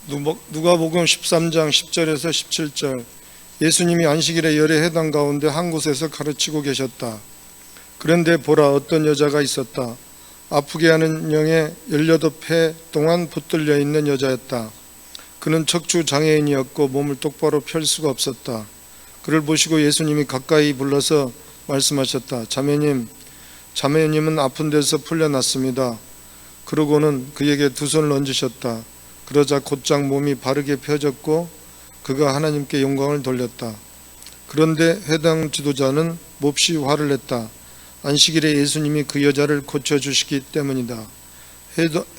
누가복음 13장 10절에서 17절. 예수님이 안식일에 열의 회당 가운데 한 곳에서 가르치고 계셨다. 그런데 보라, 어떤 여자가 있었다. 아프게 하는 영에 18해 동안 붙들려 있는 여자였다. 그는 척추 장애인이었고 몸을 똑바로 펼 수가 없었다. 그를 보시고 예수님이 가까이 불러서 말씀하셨다. 자매님은 아픈 데서 풀려났습니다. 그러고는 그에게 두 손을 얹으셨다. 그러자 곧장 몸이 바르게 펴졌고 그가 하나님께 영광을 돌렸다. 그런데 해당 지도자는 몹시 화를 냈다. 안식일에 예수님이 그 여자를 고쳐주시기 때문이다.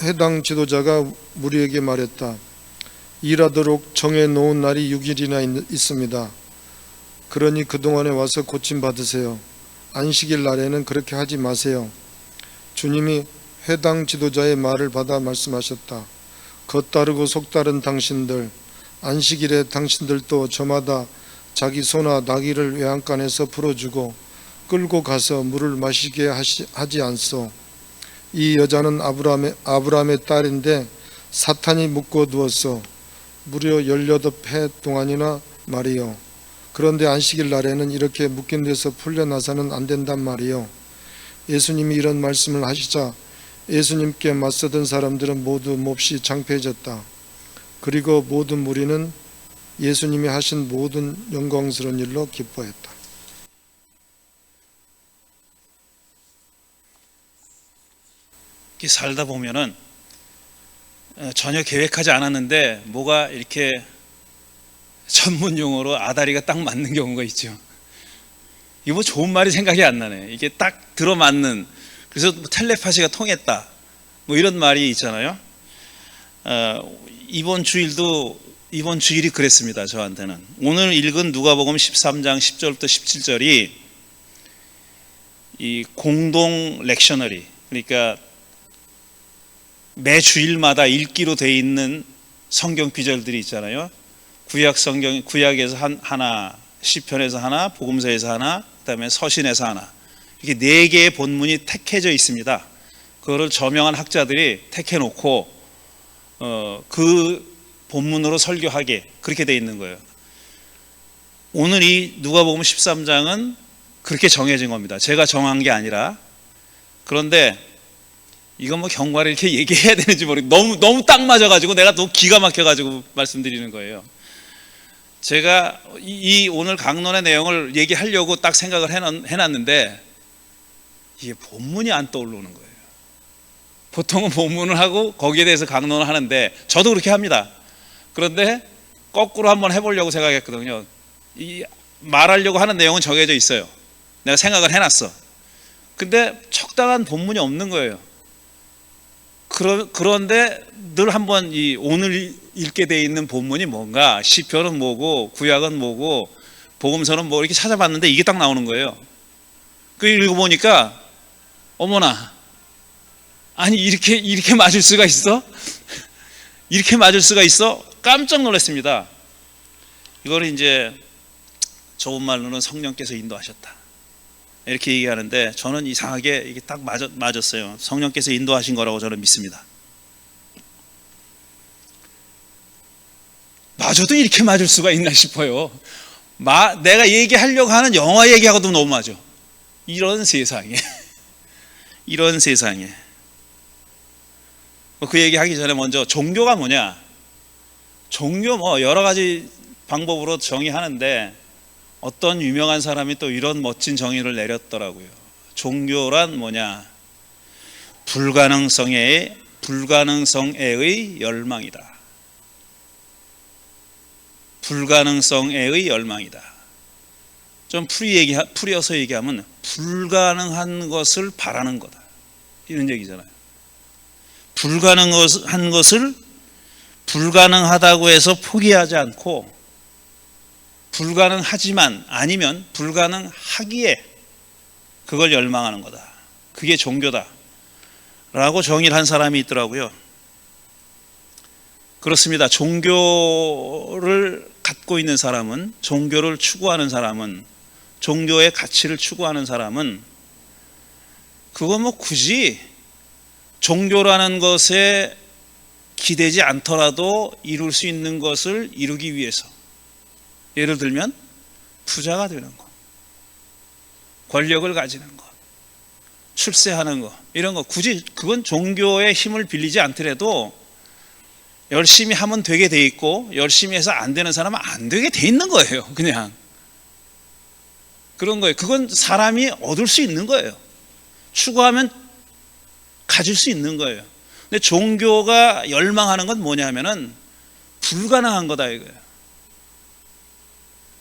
해당 지도자가 무리에게 말했다. 일하도록 정해놓은 날이 6일이나 있습니다. 그러니 그동안에 와서 고침받으세요. 안식일 날에는 그렇게 하지 마세요. 주님이 해당 지도자의 말을 받아 말씀하셨다. 겉다르고 속다른 당신들, 안식일에 당신들도 저마다 자기 소나 나귀를 외양간에서 풀어주고 끌고 가서 물을 마시게 하지 않소. 이 여자는 아브라함의 딸인데 사탄이 묶어두었소. 무려 18해 동안이나 말이요. 그런데 안식일 날에는 이렇게 묶인 데서 풀려나서는 안 된단 말이요. 예수님이 이런 말씀을 하시자 예수님께 맞서던 사람들은 모두 몹시 창피해졌다. 그리고 모든 무리는 예수님이 하신 모든 영광스러운 일로 기뻐했다. 이렇게 살다 보면은 전혀 계획하지 않았는데 뭐가 이렇게 전문 용어로 아다리가 딱 맞는 경우가 있죠. 이거 뭐 좋은 말이 생각이 안 나네. 이게 딱 들어맞는, 그래서 텔레파시가 통했다, 뭐 이런 말이 있잖아요. 이번 주일이 그랬습니다. 저한테는. 오늘 읽은 누가복음 13장 10절부터 17절이 이 공동 렉셔너리, 그러니까 매 주일마다 읽기로 돼 있는 성경 구절들이 있잖아요. 구약에서 하나, 시편에서 하나, 복음서에서 하나, 그다음에 서신에서 하나, 이렇게 4개의 본문이 택해져 있습니다. 그거를 저명한 학자들이 택해 놓고 그 본문으로 설교하게 그렇게 돼 있는 거예요. 오늘 이 누가복음 13장은 그렇게 정해진 겁니다. 제가 정한 게 아니라. 그런데 이건 뭐 경과를 이렇게 얘기해야 되는지 모르겠어요. 너무 딱 맞아가지고 내가 너무 기가 막혀가지고 말씀드리는 거예요. 제가 이 오늘 강론의 내용을 얘기하려고 딱 생각을 해놨는데 이게 본문이 안 떠오르는 거예요. 보통은 본문을 하고 거기에 대해서 강론을 하는데 저도 그렇게 합니다. 그런데 거꾸로 한번 해보려고 생각했거든요. 이 말하려고 하는 내용은 정해져 있어요. 내가 생각을 해놨어. 근데 적당한 본문이 없는 거예요. 그런데 늘 한번 이 오늘 읽게 돼 있는 본문이 뭔가, 시편은 뭐고 구약은 뭐고 복음서는 뭐, 이렇게 찾아봤는데 이게 딱 나오는 거예요. 그 읽어보니까 어머나, 아니 이렇게 맞을 수가 있어? 이렇게 맞을 수가 있어? 깜짝 놀랐습니다. 이거를 이제 좋은 말로는 성령께서 인도하셨다, 이렇게 얘기하는데 저는 이상하게 이게 딱 맞았어요. 성령께서 인도하신 거라고 저는 믿습니다. 마저도 이렇게 맞을 수가 있나 싶어요. 내가 얘기하려고 하는 영화 얘기하고도 너무 맞아. 이런 세상에 이런 세상에. 그 얘기하기 전에 먼저 종교가 뭐냐, 종교 뭐 여러 가지 방법으로 정의하는데 어떤 유명한 사람이 또 이런 멋진 정의를 내렸더라고요. 종교란 뭐냐, 불가능성에의 열망이다. 불가능성에의 열망이다. 좀 풀이어서 얘기하면 불가능한 것을 바라는 거다, 이런 얘기잖아요. 불가능한 것을 불가능하다고 해서 포기하지 않고, 불가능하지만 아니면 불가능하기에 그걸 열망하는 거다. 그게 종교다 라고 정의를 한 사람이 있더라고요. 그렇습니다. 종교를 갖고 있는 사람은, 종교를 추구하는 사람은, 종교의 가치를 추구하는 사람은 그거 뭐 굳이 종교라는 것에 기대지 않더라도 이룰 수 있는 것을 이루기 위해서, 예를 들면 부자가 되는 것, 권력을 가지는 것, 출세하는 것, 이런 거, 굳이 그건 종교의 힘을 빌리지 않더라도 열심히 하면 되게 돼 있고, 열심히 해서 안 되는 사람은 안 되게 돼 있는 거예요. 그냥 그런 거예요. 그건 사람이 얻을 수 있는 거예요. 추구하면 가질 수 있는 거예요. 근데 종교가 열망하는 건 뭐냐면은 불가능한 거다 이거예요.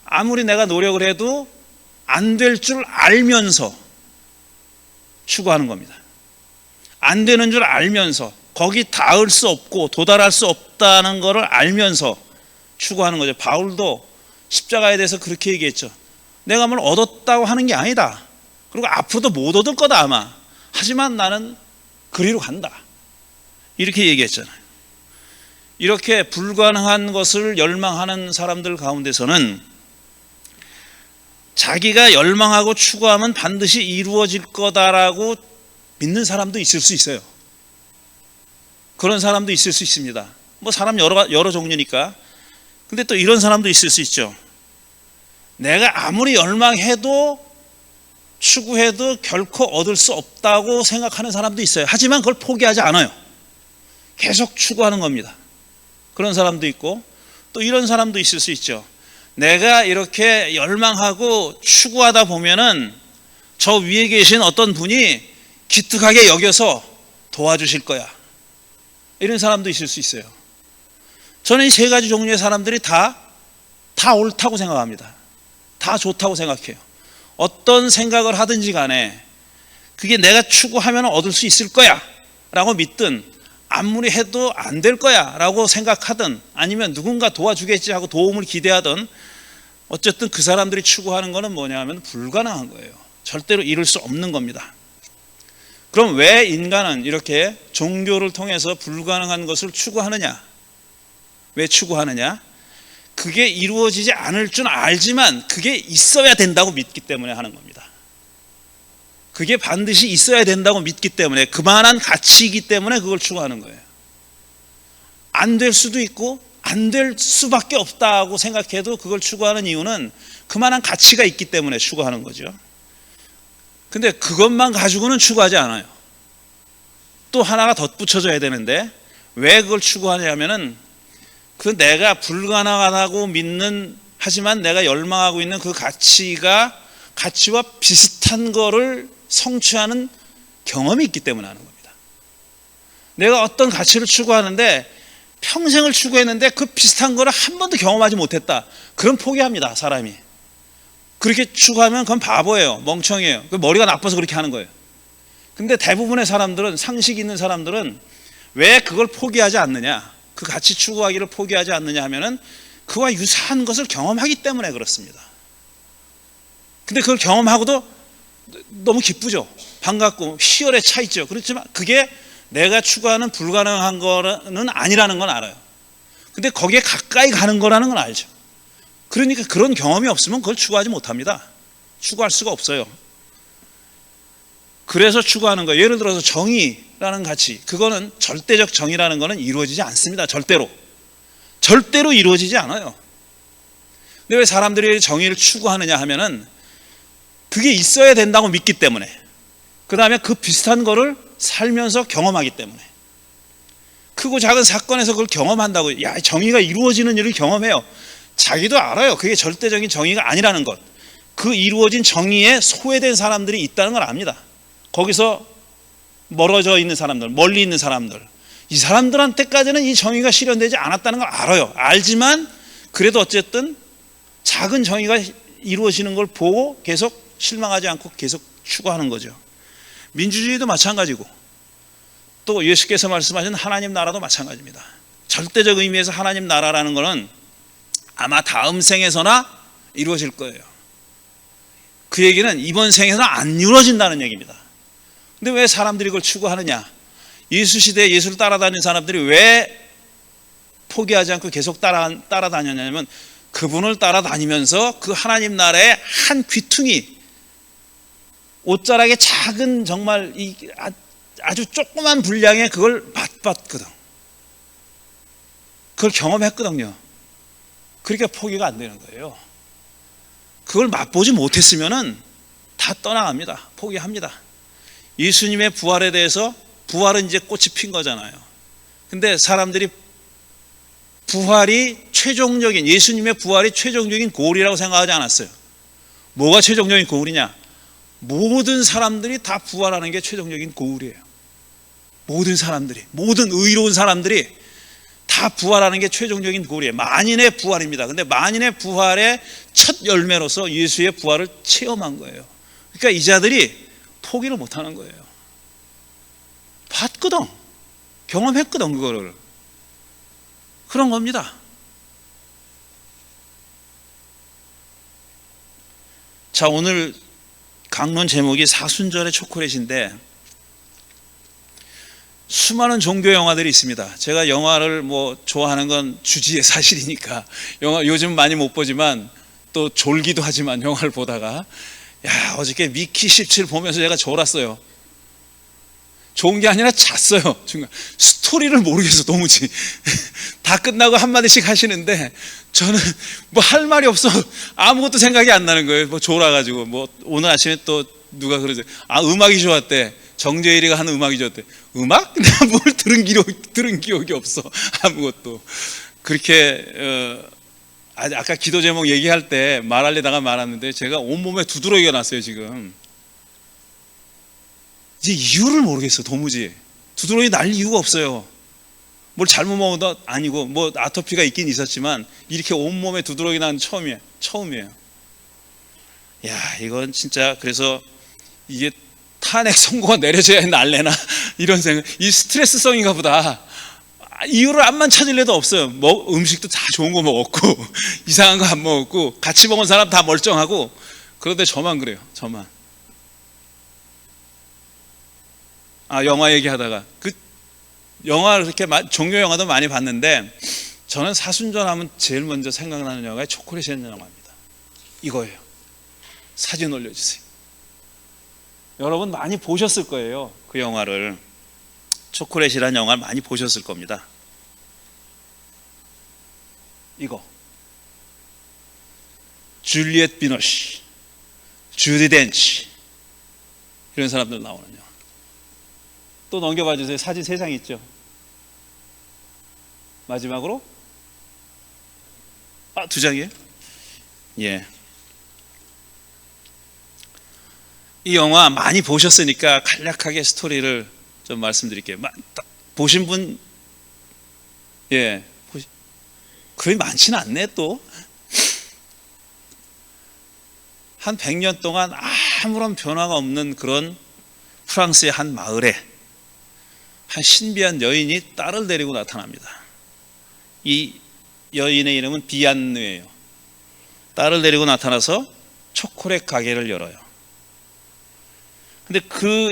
아무리 내가 노력을 해도 안 될 줄 알면서 추구하는 겁니다. 안 되는 줄 알면서, 거기 닿을 수 없고 도달할 수 없다는 것을 알면서 추구하는 거죠. 바울도 십자가에 대해서 그렇게 얘기했죠. 내가 뭘 얻었다고 하는 게 아니다. 그리고 앞으로도 못 얻을 거다 아마. 하지만 나는 그리로 간다. 이렇게 얘기했잖아요. 이렇게 불가능한 것을 열망하는 사람들 가운데서는 자기가 열망하고 추구하면 반드시 이루어질 거다라고 믿는 사람도 있을 수 있어요. 그런 사람도 있을 수 있습니다. 뭐 사람 여러 종류니까. 근데 또 이런 사람도 있을 수 있죠. 내가 아무리 열망해도 추구해도 결코 얻을 수 없다고 생각하는 사람도 있어요. 하지만 그걸 포기하지 않아요. 계속 추구하는 겁니다. 그런 사람도 있고, 또 이런 사람도 있을 수 있죠. 내가 이렇게 열망하고 추구하다 보면은 저 위에 계신 어떤 분이 기특하게 여겨서 도와주실 거야. 이런 사람도 있을 수 있어요. 저는 이 세 가지 종류의 사람들이 다 옳다고 생각합니다. 다 좋다고 생각해요. 어떤 생각을 하든지 간에 그게 내가 추구하면 얻을 수 있을 거야 라고 믿든, 아무리 해도 안 될 거야 라고 생각하든, 아니면 누군가 도와주겠지 하고 도움을 기대하든, 어쨌든 그 사람들이 추구하는 거는 뭐냐 하면 불가능한 거예요. 절대로 이룰 수 없는 겁니다. 그럼 왜 인간은 이렇게 종교를 통해서 불가능한 것을 추구하느냐? 왜 추구하느냐? 그게 이루어지지 않을 줄 알지만 그게 있어야 된다고 믿기 때문에 하는 겁니다. 그게 반드시 있어야 된다고 믿기 때문에, 그만한 가치이기 때문에 그걸 추구하는 거예요. 안 될 수도 있고 안 될 수밖에 없다고 생각해도 그걸 추구하는 이유는 그만한 가치가 있기 때문에 추구하는 거죠. 근데 그것만 가지고는 추구하지 않아요. 또 하나가 덧붙여져야 되는데, 왜 그걸 추구하냐면은 그 내가 불가능하다고 믿는, 하지만 내가 열망하고 있는 그 가치와 비슷한 거를 성취하는 경험이 있기 때문에 하는 겁니다. 내가 어떤 가치를 추구하는데 평생을 추구했는데 그 비슷한 거를 한 번도 경험하지 못했다. 그럼 포기합니다, 사람이. 그렇게 추구하면 그건 바보예요. 멍청이에요. 머리가 나빠서 그렇게 하는 거예요. 근데 대부분의 사람들은, 상식 있는 사람들은 왜 그걸 포기하지 않느냐, 그 가치 추구하기를 포기하지 않느냐 하면은 그와 유사한 것을 경험하기 때문에 그렇습니다. 근데 그걸 경험하고도 너무 기쁘죠. 반갑고 희열에 차 있죠. 그렇지만 그게 내가 추구하는 불가능한 거는 아니라는 건 알아요. 근데 거기에 가까이 가는 거라는 건 알죠. 그러니까 그런 경험이 없으면 그걸 추구하지 못합니다. 추구할 수가 없어요. 그래서 추구하는 거예요. 예를 들어서 정의라는 가치, 그거는 절대적 정의라는 거는 이루어지지 않습니다. 절대로 이루어지지 않아요. 근데 왜 사람들이 정의를 추구하느냐 하면은 그게 있어야 된다고 믿기 때문에, 그 다음에 그 비슷한 거를 살면서 경험하기 때문에, 크고 작은 사건에서 그걸 경험한다고, 야, 정의가 이루어지는 일을 경험해요. 자기도 알아요. 그게 절대적인 정의가 아니라는 것. 그 이루어진 정의에 소외된 사람들이 있다는 걸 압니다. 거기서 멀어져 있는 사람들, 멀리 있는 사람들, 이 사람들한테까지는 이 정의가 실현되지 않았다는 걸 알아요. 알지만 그래도 어쨌든 작은 정의가 이루어지는 걸 보고 계속 실망하지 않고 계속 추구하는 거죠. 민주주의도 마찬가지고, 또 예수께서 말씀하신 하나님 나라도 마찬가지입니다. 절대적 의미에서 하나님 나라라는 것은 아마 다음 생에서나 이루어질 거예요. 그 얘기는 이번 생에서는 안 이루어진다는 얘기입니다. 근데 왜 사람들이 그걸 추구하느냐? 예수 시대에 예수를 따라다니는 사람들이 왜 포기하지 않고 계속 따라다녔냐면, 그분을 따라다니면서 그 하나님 나라의 한 귀퉁이, 옷자락의 작은 정말 아주 조그만 분량의 그걸 맛봤거든. 그걸 경험했거든요. 그러니까 포기가 안 되는 거예요. 그걸 맛보지 못했으면은 다 떠나갑니다. 포기합니다. 예수님의 부활에 대해서, 부활은 이제 꽃이 핀 거잖아요. 근데 사람들이 부활이 최종적인, 예수님의 부활이 최종적인 고울이라고 생각하지 않았어요. 뭐가 최종적인 고울이냐? 모든 사람들이 다 부활하는 게 최종적인 고울이에요. 모든 사람들이, 모든 의로운 사람들이 다 부활하는 게 최종적인 고울이에요. 만인의 부활입니다. 근데 만인의 부활의 첫 열매로서 예수의 부활을 체험한 거예요. 그러니까 이 자들이 포기를 못하는 거예요. 봤거든, 경험했거든, 그거를. 그런 겁니다. 자, 오늘 강론 제목이 사순절의 초콜릿인데, 수많은 종교 영화들이 있습니다. 제가 영화를 뭐 좋아하는 건 주지의 사실이니까 영화 요즘 많이 못 보지만 또 졸기도 하지만 영화를 보다가, 야, 어저께 미키 17 보면서 제가 졸았어요. 좋은 게 아니라 잤어요. 중간 스토리를 모르겠어, 도무지. 다 끝나고 한마디씩 하시는데 저는 뭐 할 말이 없어. 아무것도 생각이 안 나는 거예요. 뭐 졸아가지고. 뭐 오늘 아침에 또 누가 그러죠. 아, 음악이 좋았대. 정재일이가 하는 음악이 좋았대. 음악? 내가 뭘 들은 기억이 없어. 아무것도. 그렇게 아까 기도 제목 얘기할 때 말하려다가 말았는데 제가 온몸에 두드러기가 났어요, 지금. 이제 이유를 모르겠어, 도무지. 두드러기 날 이유가 없어요. 뭘 잘못 먹어도 아니고, 뭐 아토피가 있긴 있었지만 이렇게 온몸에 두드러기 난 처음이에요. 야, 이건 진짜, 그래서 이게 탄핵 선고가 내려져야 날래나 이런 생각. 이 스트레스성인가 보다. 이유를 암만 찾으려도 없어요. 음식도 다 좋은 거 먹었고 이상한 거 안 먹었고 같이 먹은 사람 다 멀쩡하고. 그런데 저만 그래요, 저만. 아, 영화 얘기하다가 그 영화, 그렇게 종교 영화도 많이 봤는데 저는 사순절 하면 제일 먼저 생각나는 영화가 초콜릿이라는 영화입니다. 이거예요. 사진 올려주세요. 여러분 많이 보셨을 거예요, 그 영화를. 초콜릿이라는 영화를 많이 보셨을 겁니다. 이거 줄리엣 비너시, 주디 덴치, 이런 사람들 나오는 영화. 또 넘겨봐 주세요. 사진 3장 있죠. 마지막으로 2장이에요? 예. 이 영화 많이 보셨으니까 간략하게 스토리를 좀 말씀드릴게요. 보신 분, 예, 그리 많지는 않네. 또 한 100년 동안 아무런 변화가 없는 그런 프랑스의 한 마을에 한 신비한 여인이 딸을 데리고 나타납니다. 이 여인의 이름은 비안느예요. 딸을 데리고 나타나서 초콜릿 가게를 열어요. 근데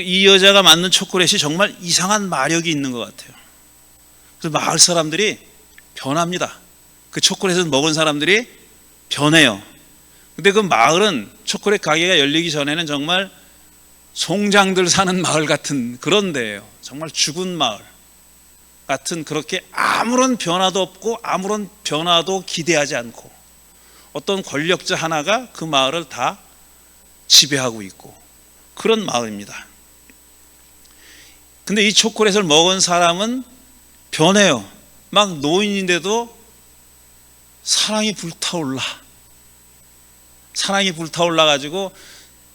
이 여자가 만든 초콜릿이 정말 이상한 마력이 있는 것 같아요. 그래서 마을 사람들이 변합니다. 그 초콜릿을 먹은 사람들이 변해요. 근데 그 마을은 초콜릿 가게가 열리기 전에는 정말 송장들 사는 마을 같은 그런 데예요. 정말 죽은 마을 같은, 그렇게 아무런 변화도 없고 아무런 변화도 기대하지 않고 어떤 권력자 하나가 그 마을을 다 지배하고 있고 그런 마을입니다. 근데 이 초콜릿을 먹은 사람은 변해요. 막 노인인데도 사랑이 불타올라 가지고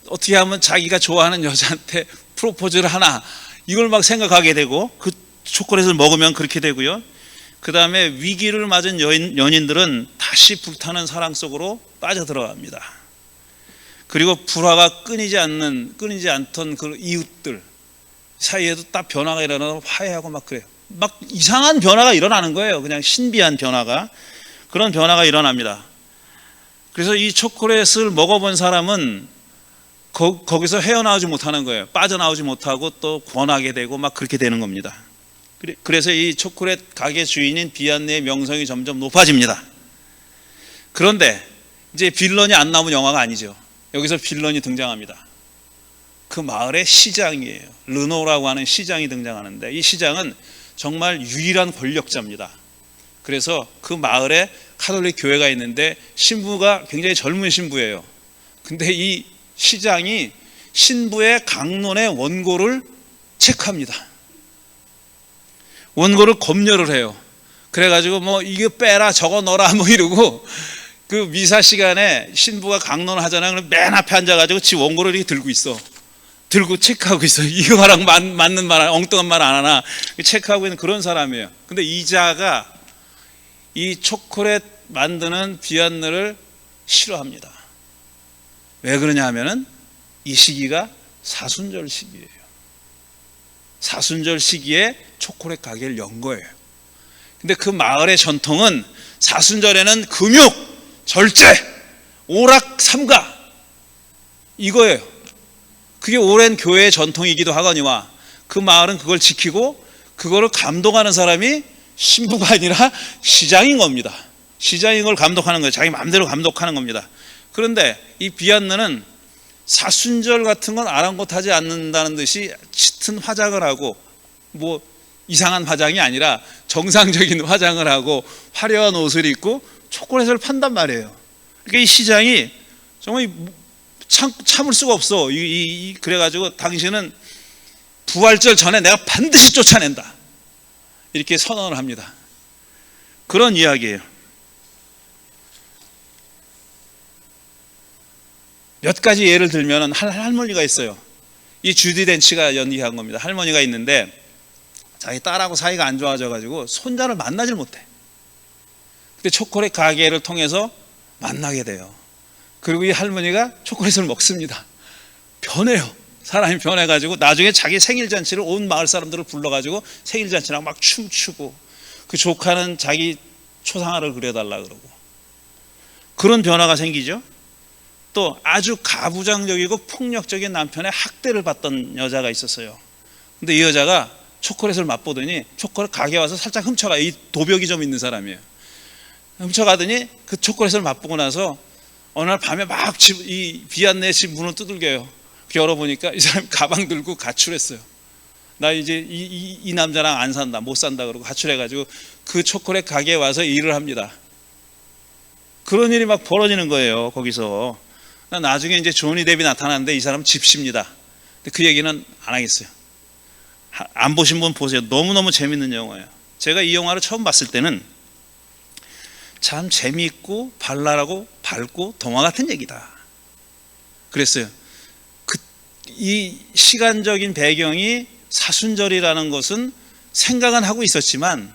어떻게 하면 자기가 좋아하는 여자한테 프로포즈를 하나, 이걸 막 생각하게 되고, 그 초콜릿을 먹으면 그렇게 되고요. 그 다음에 위기를 맞은 연인들은 다시 불타는 사랑 속으로 빠져들어갑니다. 그리고 불화가 끊이지 않던 그 이웃들 사이에도 딱 변화가 일어나서 화해하고 막 그래요. 막 이상한 변화가 일어나는 거예요. 그냥 신비한 변화가, 그런 변화가 일어납니다. 그래서 이 초콜릿을 먹어본 사람은 거기서 헤어나오지 못하는 거예요. 빠져나오지 못하고 또 권하게 되고 막 그렇게 되는 겁니다. 그래서 이 초콜릿 가게 주인인 비안느의 명성이 점점 높아집니다. 그런데 이제 빌런이 안 나오면 영화가 아니죠. 여기서 빌런이 등장합니다. 그 마을의 시장이에요. 르노라고 하는 시장이 등장하는데, 이 시장은 정말 유일한 권력자입니다. 그래서 그 마을에 카톨릭 교회가 있는데 신부가 굉장히 젊은 신부예요. 근데 이 시장이 신부의 강론의 원고를 체크합니다. 원고를 검열을 해요. 그래가지고 뭐 이거 빼라 저거 넣어라 뭐 이러고, 그 미사 시간에 신부가 강론을 하잖아요. 그럼 맨 앞에 앉아가지고 지 원고를 이렇게 들고 있어. 들고 체크하고 있어. 이거 말랑 맞는 말, 엉뚱한 말 안 하나 체크하고 있는 그런 사람이에요. 근데 이자가 이 초콜릿 만드는 비안느를 싫어합니다. 왜 그러냐 하면은 이 시기가 사순절 시기예요. 사순절 시기에 초콜릿 가게를 연 거예요. 근데 그 마을의 전통은 사순절에는 금욕, 절제, 오락, 삼가 이거예요. 그게 오랜 교회의 전통이기도 하거니와 그 마을은 그걸 지키고 그거를 감독하는 사람이 신부가 아니라 시장인 겁니다. 시장인 걸 감독하는 거예요. 자기 마음대로 감독하는 겁니다. 그런데 이 비안느는 사순절 같은 건 아랑곳하지 않는다는 듯이 짙은 화장을 하고, 뭐 이상한 화장이 아니라 정상적인 화장을 하고 화려한 옷을 입고 초콜릿을 판단 말이에요. 그러니까 이 시장이 정말 참을 수가 없어. 그래가지고 당신은 부활절 전에 내가 반드시 쫓아낸다, 이렇게 선언을 합니다. 그런 이야기예요. 몇 가지 예를 들면 할머니가 있어요. 이 주디 덴치가 연기한 겁니다. 할머니가 있는데 자기 딸하고 사이가 안 좋아져가지고 손자를 만나질 못해. 근데 초콜릿 가게를 통해서 만나게 돼요. 그리고 이 할머니가 초콜릿을 먹습니다. 변해요. 사람이 변해가지고 나중에 자기 생일잔치를 온 마을 사람들을 불러가지고 생일잔치랑 막 춤추고, 그 조카는 자기 초상화를 그려달라 그러고, 그런 변화가 생기죠. 또 아주 가부장적이고 폭력적인 남편의 학대를 받던 여자가 있었어요. 근데 이 여자가 초콜릿을 맛보더니, 초콜릿 가게 와서 살짝 훔쳐가, 이 도벽이 좀 있는 사람이에요. 훔쳐가더니 그 초콜릿을 맛보고 나서 어느 날 밤에 막 이 비안네 집 문을 두들겨요. 열어보니까 이 사람이 가방 들고 가출했어요. 나 이제 이 남자랑 안 산다, 못 산다 그러고 가출해가지고 그 초콜릿 가게에 와서 일을 합니다. 그런 일이 막 벌어지는 거예요. 거기서 나중에 이제 조니 뎁이 나타났는데 이 사람은 집시입니다. 근데 그 얘기는 안 하겠어요. 안 보신 분 보세요. 너무너무 재밌는 영화예요. 제가 이 영화를 처음 봤을 때는 참 재미있고 발랄하고 밝고 동화 같은 얘기다 그랬어요. 이 시간적인 배경이 사순절이라는 것은 생각은 하고 있었지만,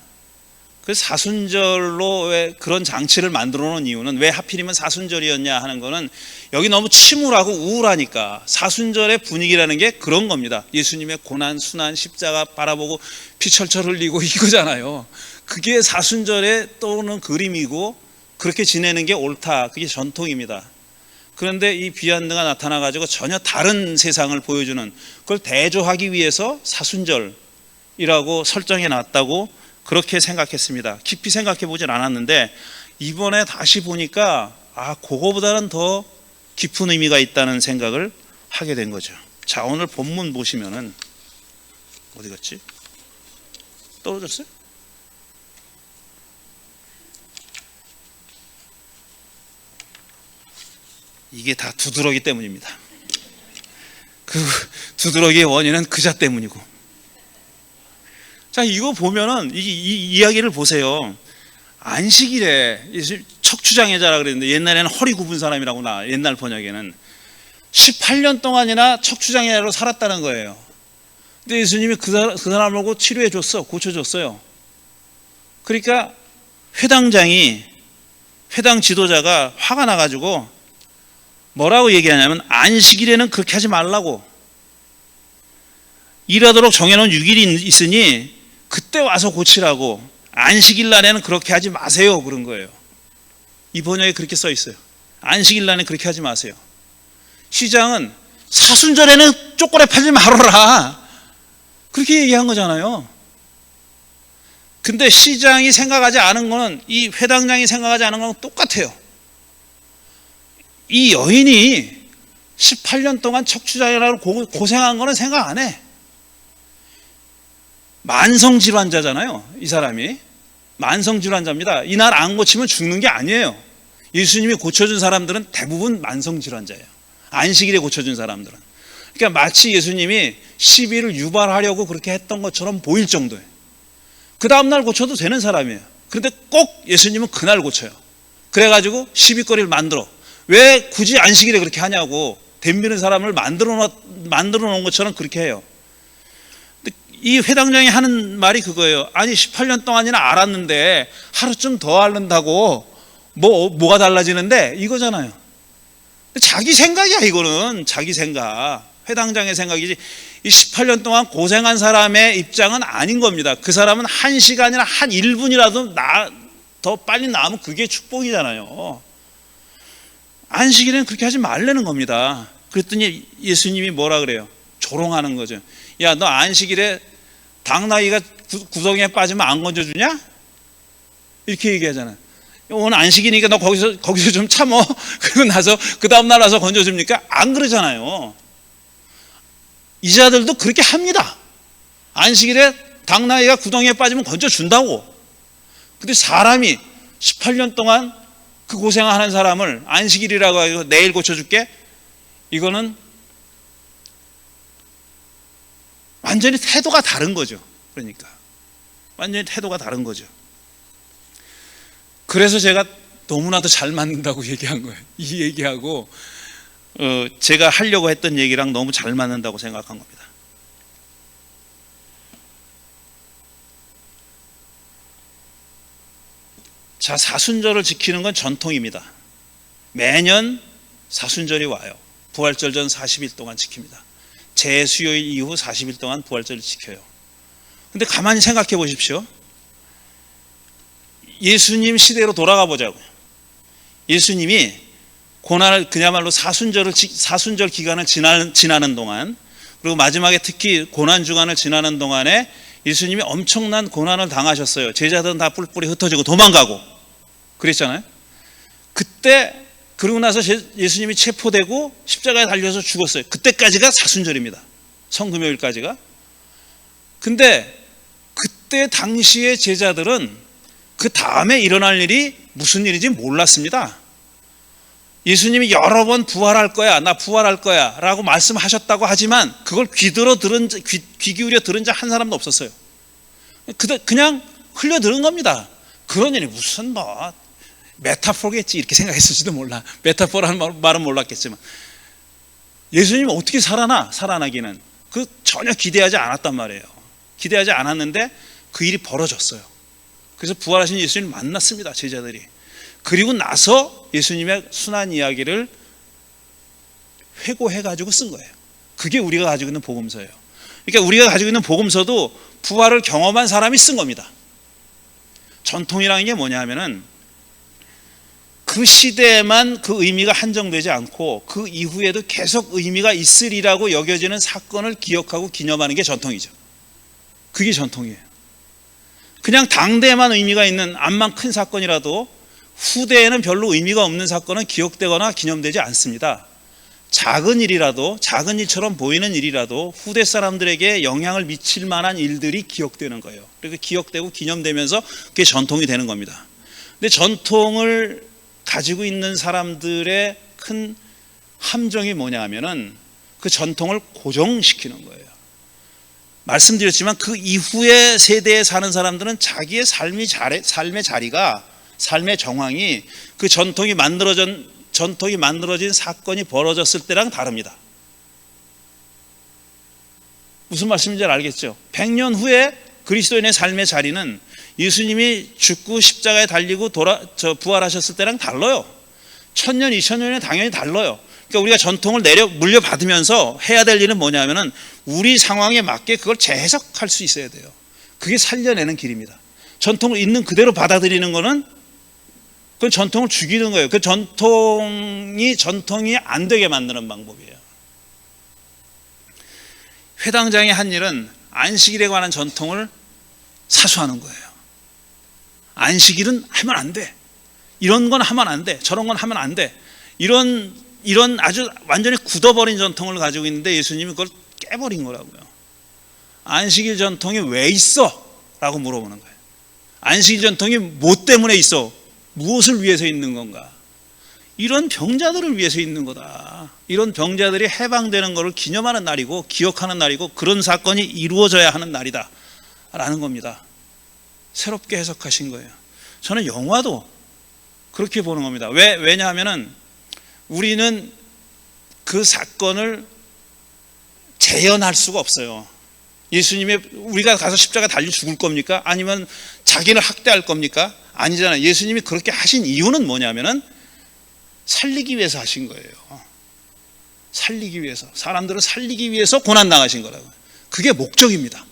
그 사순절로 왜 그런 장치를 만들어 놓은 이유는, 왜 하필이면 사순절이었냐 하는 거는, 여기 너무 침울하고 우울하니까 사순절의 분위기라는 게 그런 겁니다. 예수님의 고난, 순환, 십자가 바라보고 피 철철 흘리고 이거잖아요. 그게 사순절에 떠오르는 그림이고, 그렇게 지내는 게 옳다, 그게 전통입니다. 그런데 이 비안느가 나타나가지고 전혀 다른 세상을 보여주는, 그걸 대조하기 위해서 사순절이라고 설정해 놨다고 그렇게 생각했습니다. 깊이 생각해 보진 않았는데 이번에 다시 보니까 그거보다는 더 깊은 의미가 있다는 생각을 하게 된 거죠. 자, 오늘 본문 보시면은 어디 갔지? 떨어졌어요? 이게 다 두드러기 때문입니다. 그 두드러기의 원인은 그자 때문이고. 자, 이거 보면은 이 이야기를 보세요. 안식일에 척추장애자라 그랬는데 옛날에는 허리 굽은 사람이라고 옛날 번역에는 18년 동안이나 척추장애자로 살았다는 거예요. 근데 예수님이 그 사람을 보고 치료해 줬어, 고쳐줬어요. 그러니까 회당 지도자가 화가 나가지고 뭐라고 얘기하냐면, 안식일에는 그렇게 하지 말라고, 일하도록 정해놓은 6일이 있으니 그때 와서 고치라고, 안식일 날에는 그렇게 하지 마세요, 그런 거예요. 이 번역에 그렇게 써 있어요. 안식일 날에는 그렇게 하지 마세요. 시장은 사순절에는 초콜릿 팔지 말아라, 그렇게 얘기한 거잖아요. 근데 시장이 생각하지 않은 거는, 이 회당장이 생각하지 않은 거는 똑같아요. 이 여인이 18년 동안 척추장애라고 고생한 거는 생각 안 해. 만성질환자잖아요, 이 사람이. 만성질환자입니다. 이날 안 고치면 죽는 게 아니에요. 예수님이 고쳐준 사람들은 대부분 만성질환자예요. 안식일에 고쳐준 사람들은. 그러니까 마치 예수님이 시비를 유발하려고 그렇게 했던 것처럼 보일 정도예요. 그 다음날 고쳐도 되는 사람이에요. 그런데 꼭 예수님은 그날 고쳐요. 그래가지고 시비거리를 만들어. 왜 굳이 안식일에 그렇게 하냐고 덤비는 사람을 만들어 놓은 것처럼 그렇게 해요. 이 회당장이 하는 말이 그거예요. 아니 18년 동안이나 알았는데 하루쯤 더 앓는다고 뭐가 달라지는데 이거잖아요. 자기 생각이야. 이거는 자기 생각. 회당장의 생각이지 이 18년 동안 고생한 사람의 입장은 아닌 겁니다. 그 사람은 1시간이나 한 1분이라도 더 빨리 나으면 그게 축복이잖아요. 안식일에는 그렇게 하지 말라는 겁니다. 그랬더니 예수님이 뭐라 그래요? 조롱하는 거죠. 야, 너 안식일에 당나귀가 구덩이에 빠지면 안 건져주냐? 이렇게 얘기하잖아요. 오늘 안식이니까 너 거기서 좀 참어. 그리고 나서 그 다음날 와서 건져줍니까? 안 그러잖아요. 이자들도 그렇게 합니다. 안식일에 당나귀가 구덩이에 빠지면 건져준다고. 근데 사람이 18년 동안 그 고생하는 사람을 안식일이라고 해서 내일 고쳐줄게? 이거는 완전히 태도가 다른 거죠. 그러니까 완전히 태도가 다른 거죠. 그래서 제가 너무나도 잘 맞는다고 얘기한 거예요. 이 얘기하고 제가 하려고 했던 얘기랑 너무 잘 맞는다고 생각한 겁니다. 자, 사순절을 지키는 건 전통입니다. 매년 사순절이 와요. 부활절 전 40일 동안 지킵니다. 재수요일 이후 40일 동안 부활절을 지켜요. 근데 가만히 생각해 보십시오. 예수님 시대로 돌아가 보자고요. 예수님이 고난을 그야말로 사순절 기간을 지나는 동안, 그리고 마지막에 특히 고난 주간을 지나는 동안에 예수님이 엄청난 고난을 당하셨어요. 제자들은 다 뿔뿔이 흩어지고 도망가고 그랬잖아요. 그때 그러고 나서 예수님이 체포되고 십자가에 달려서 죽었어요. 그때까지가 사순절입니다. 성금요일까지가. 근데 그때 당시의 제자들은 그 다음에 일어날 일이 무슨 일인지 몰랐습니다. 예수님이 여러 번 부활할 거야, 나 부활할 거야 라고 말씀하셨다고 하지만 그걸 귀 기울여 들은 자 한 사람도 없었어요. 그냥 흘려 들은 겁니다. 그런 일이 무슨 메타포겠지 이렇게 생각했을지도 몰라. 메타포라는 말은 몰랐겠지만 예수님이 어떻게 살아나기는 그 전혀 기대하지 않았단 말이에요. 기대하지 않았는데 그 일이 벌어졌어요. 그래서 부활하신 예수님을 만났습니다. 제자들이. 그리고 나서 예수님의 순환 이야기를 회고해가지고 쓴 거예요. 그게 우리가 가지고 있는 복음서예요. 그러니까 우리가 가지고 있는 복음서도 부활을 경험한 사람이 쓴 겁니다. 전통이라는 게 뭐냐 하면은 그 시대에만 그 의미가 한정되지 않고 그 이후에도 계속 의미가 있으리라고 여겨지는 사건을 기억하고 기념하는 게 전통이죠. 그게 전통이에요. 그냥 당대에만 의미가 있는 암만 큰 사건이라도 후대에는 별로 의미가 없는 사건은 기억되거나 기념되지 않습니다. 작은 일이라도, 작은 일처럼 보이는 일이라도 후대 사람들에게 영향을 미칠 만한 일들이 기억되는 거예요. 그래서 기억되고 기념되면서 그게 전통이 되는 겁니다. 근데 전통을 가지고 있는 사람들의 큰 함정이 뭐냐 하면은 그 전통을 고정시키는 거예요. 말씀드렸지만 그 이후의 세대에 사는 사람들은 자기의 삶의 자리가, 삶의 정황이 그 전통이 만들어진 사건이 벌어졌을 때랑 다릅니다. 무슨 말씀인지 잘 알겠죠? 100년 후에 그리스도인의 삶의 자리는 예수님이 죽고 십자가에 달리고 부활하셨을 때랑 달라요. 1000년, 2000년에 당연히 달라요. 그러니까 우리가 전통을 물려받으면서 해야 될 일은 뭐냐면은 우리 상황에 맞게 그걸 재해석할 수 있어야 돼요. 그게 살려내는 길입니다. 전통을 있는 그대로 받아들이는 거는 그건 전통을 죽이는 거예요. 그 전통이 안 되게 만드는 방법이에요. 회당장이 한 일은 안식일에 관한 전통을 사수하는 거예요. 안식일은 하면 안 돼. 이런 건 하면 안 돼. 저런 건 하면 안 돼. 이런 아주 완전히 굳어버린 전통을 가지고 있는데 예수님이 그걸 깨버린 거라고요. 안식일 전통이 왜 있어? 라고 물어보는 거예요. 안식일 전통이 뭐 때문에 있어? 무엇을 위해서 있는 건가? 이런 병자들을 위해서 있는 거다. 이런 병자들이 해방되는 것을 기념하는 날이고 기억하는 날이고 그런 사건이 이루어져야 하는 날이다 라는 겁니다. 새롭게 해석하신 거예요. 저는 영화도 그렇게 보는 겁니다. 왜냐하면 우리는 그 사건을 재현할 수가 없어요. 예수님의 우리가 가서 십자가 달려 죽을 겁니까? 아니면 자기를 학대할 겁니까? 아니잖아요. 예수님이 그렇게 하신 이유는 뭐냐면은 살리기 위해서 하신 거예요. 살리기 위해서. 사람들을 살리기 위해서 고난 당하신 거라고요. 그게 목적입니다.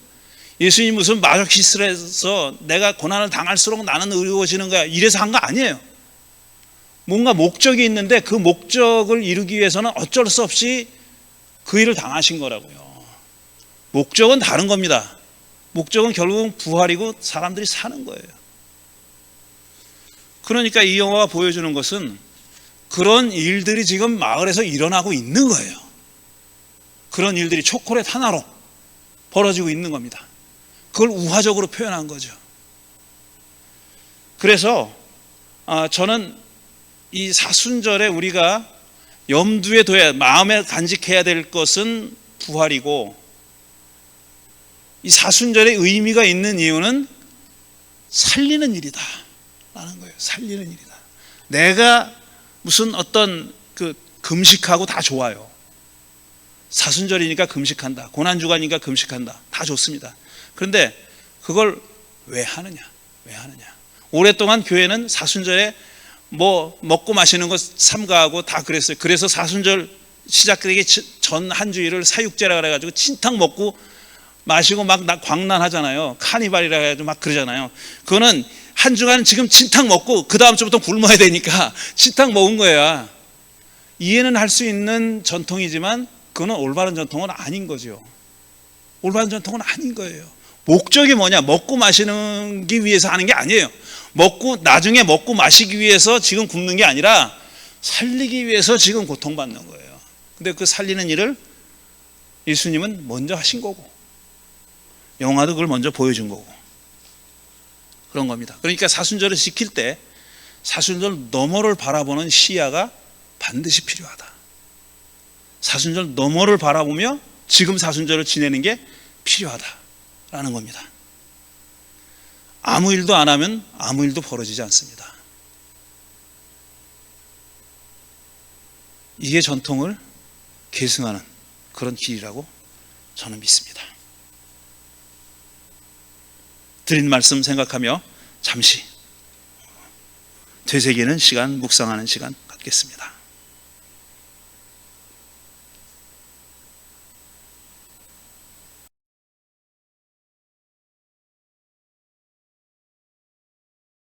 예수님 무슨 마sochist를 해서 내가 고난을 당할수록 나는 의로워지는 거야 이래서 한 거 아니에요. 뭔가 목적이 있는데 그 목적을 이루기 위해서는 어쩔 수 없이 그 일을 당하신 거라고요. 목적은 다른 겁니다. 목적은 결국은 부활이고 사람들이 사는 거예요. 그러니까 이 영화가 보여주는 것은 그런 일들이 지금 마을에서 일어나고 있는 거예요. 그런 일들이 초콜릿 하나로 벌어지고 있는 겁니다. 그걸 우화적으로 표현한 거죠. 그래서 저는 이 사순절에 우리가 염두에 둬야, 마음에 간직해야 될 것은 부활이고, 이 사순절의 의미가 있는 이유는 살리는 일이다 라는 거예요. 살리는 일이다. 내가 무슨 어떤 금식하고 다 좋아요. 사순절이니까 금식한다, 고난주간이니까 금식한다, 다 좋습니다. 그런데 그걸 왜 하느냐? 왜 하느냐? 오랫동안 교회는 사순절에 뭐 먹고 마시는 거 삼가하고 다 그랬어요. 그래서 사순절 시작되기 전 한 주일을 사육제라 그래가지고 진탕 먹고 마시고 막 광란하잖아요. 카니발이라 해가지고 막 그러잖아요. 그거는 한 주간 지금 진탕 먹고 그 다음 주부터 굶어야 되니까 진탕 먹은 거야. 이해는 할 수 있는 전통이지만 그거는 올바른 전통은 아닌 거죠. 올바른 전통은 아닌 거예요. 목적이 뭐냐? 먹고 마시기 위해서 하는 게 아니에요. 나중에 먹고 마시기 위해서 지금 굶는 게 아니라 살리기 위해서 지금 고통받는 거예요. 근데 그 살리는 일을 예수님은 먼저 하신 거고, 영화도 그걸 먼저 보여준 거고, 그런 겁니다. 그러니까 사순절을 지킬 때 사순절 너머를 바라보는 시야가 반드시 필요하다. 사순절 너머를 바라보며 지금 사순절을 지내는 게 필요하다라는 겁니다. 아무 일도 안 하면 아무 일도 벌어지지 않습니다. 이게 전통을 계승하는 그런 길이라고 저는 믿습니다. 드린 말씀 생각하며 잠시 되새기는 시간, 묵상하는 시간 갖겠습니다.